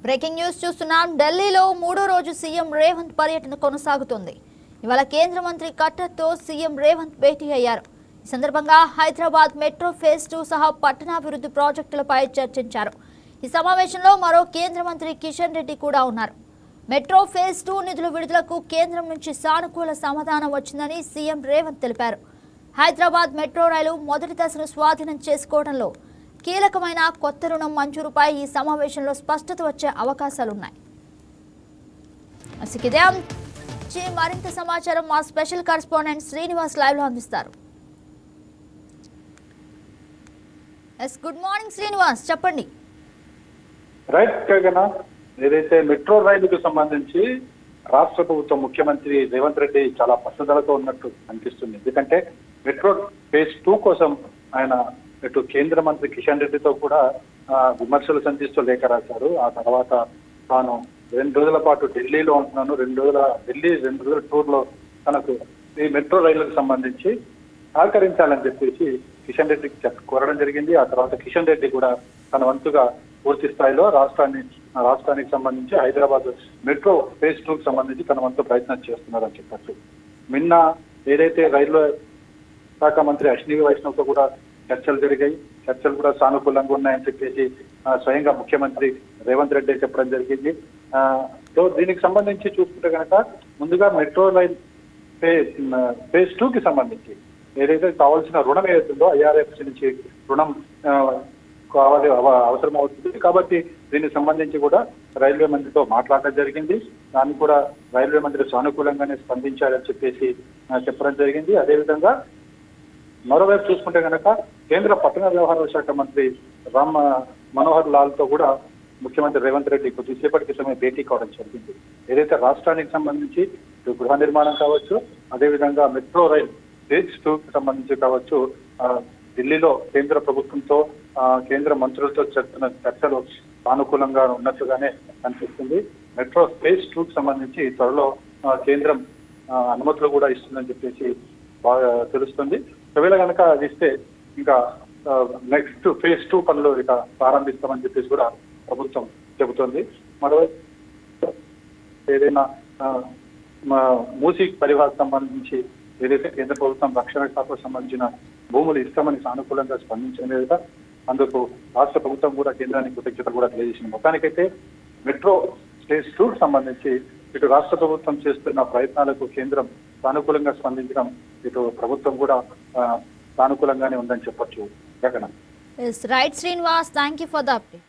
Breaking news చూస్తున్నాం. ఢిల్లీలో మూడో రోజు సీఎం రేవంత్ పర్యటన కొనసాగుతుంది. ఇవాళ కేంద్ర మంత్రి కట్టర్తో సీఎం రేవంత్ భేటీ అయ్యారు. ఈ సందర్భంగా హైదరాబాద్ మెట్రో ఫేజ్ 2 సహా పట్టణాభివృద్ధి ప్రాజెక్టులపై చర్చించారు. ఈ సమావేశంలో మరో కేంద్ర మంత్రి కిషన్ రెడ్డి కూడా ఉన్నారు. మెట్రో ఫేజ్ 2 నిధుల విడుదలకు కేంద్రం నుంచి సానుకూల సమాధానం వచ్చిందని సీఎం రేవంత్ తెలిపారు. హైదరాబాద్ మెట్రో రైలు మొదటి దశను స్వాధీనం చేసుకోవడంలో కీలకమైన కొత్త రుణం మంజూరుపై ఈ సమావేశంలో స్పష్టత వచ్చే అవకాశాలున్నాయి. మరింత సమాచారం మా స్పెషల్ కరెస్పాండెంట్ శ్రీనివాస్ లైవ్ లో అందిస్తారు. గుడ్ మార్నింగ్ శ్రీనివాస్, చెప్పండి. రైట్ గగన, ఏదైతే మెట్రో రైలుకు సంబంధించి రాష్ట్ర ప్రభుత్వం ముఖ్యమంత్రి రేవంత్ రెడ్డి చాలా పట్టుదలతో ఉన్నట్టు అనిపిస్తుంది. ఎందుకంటే మెట్రో ఫేజ్ 2 కోసం ఆయన ఇటు కేంద్ర మంత్రి కిషన్ రెడ్డితో కూడా విమర్శలు సంధిస్తూ లేఖ రాశారు. ఆ తర్వాత తాను 2 రోజుల పాటు ఢిల్లీలో ఉంటున్నాను, 2 రోజుల టూర్ లో తనకు ఈ మెట్రో రైలుకు సంబంధించి సహకరించాలని చెప్పేసి కిషన్ రెడ్డికి కోరడం జరిగింది. ఆ తర్వాత కిషన్ రెడ్డి కూడా తన వంతుగా పూర్తి స్థాయిలో రాష్ట్రానికి సంబంధించి హైదరాబాద్ మెట్రో ఫేజ్ 2కి సంబంధించి తన వంతు ప్రయత్నం చేస్తున్నారని చెప్పచ్చు. నిన్న ఏదైతే రైల్వే శాఖ మంత్రి అశ్విని వైష్ణవ్తో కూడా చర్చలు జరిగాయి. చర్చలు కూడా సానుకూలంగా ఉన్నాయని చెప్పేసి స్వయంగా ముఖ్యమంత్రి రేవంత్ రెడ్డి చెప్పడం జరిగింది. సో దీనికి సంబంధించి చూసుకుంటే కనుక ముందుగా మెట్రో రైల్ ఫేజ్ 2కి సంబంధించి ఏదైతే కావాల్సిన రుణం ఏదైతుందో ఐఆర్ఎఫ్సి నుంచి రుణం కావాలి అవసరం అవుతుంది. కాబట్టి దీనికి సంబంధించి కూడా రైల్వే మంత్రితో మాట్లాడడం జరిగింది. దాన్ని కూడా రైల్వే మంత్రి సానుకూలంగానే స్పందించారని చెప్పేసి చెప్పడం జరిగింది. అదేవిధంగా మరోవైపు చూసుకుంటే కనుక కేంద్ర పట్టణ వ్యవహారాల శాఖ మంత్రి రామ్ మనోహర్ లాల్ తో కూడా ముఖ్యమంత్రి రేవంత్ రెడ్డి కొద్దిసేపటి క్రితమే భేటీ కావడం జరిగింది. ఏదైతే రాష్ట్రానికి సంబంధించి గృహ నిర్మాణం కావచ్చు, అదేవిధంగా మెట్రో రైల్ ఫేజ్ 2కి సంబంధించి కావచ్చు, ఢిల్లీలో కేంద్ర ప్రభుత్వంతో కేంద్ర మంత్రులతో జరుగుతున్న చర్చలు సానుకూలంగా ఉన్నట్లుగానే కనిపిస్తుంది. మెట్రో ఫేజ్ 2కి సంబంధించి త్వరలో కేంద్రం అనుమతులు కూడా ఇస్తుందని చెప్పేసి బాగా తెలుస్తుంది. ఒకవేళ కనుక అది ఇస్తే ఇంకా నెక్స్ట్ ఫేజ్ 2 పనులు ఇక ప్రారంభిస్తామని చెప్పేసి కూడా ప్రభుత్వం చెబుతోంది. మరోవైపు ఏదైనా మూసీ పరివాహకు సంబంధించి ఏదైతే కేంద్ర ప్రభుత్వం రక్షణ శాఖకు సంబంధించిన భూములు ఇస్తామని సానుకూలంగా స్పందించిన మీద అందుకు రాష్ట్ర ప్రభుత్వం కూడా కేంద్రానికి కృతజ్ఞతలు కూడా తెలియజేసింది. మొత్తానికైతే మెట్రో ఫేజ్ 2కి సంబంధించి ఇటు రాష్ట్ర ప్రభుత్వం చేస్తున్న ప్రయత్నాలకు కేంద్రం సానుకూలంగా స్పందించడం, ఇటు ప్రభుత్వం కూడా సానుకూలంగానే ఉందని చెప్పొచ్చు. Right Srinivas, thank you for the update.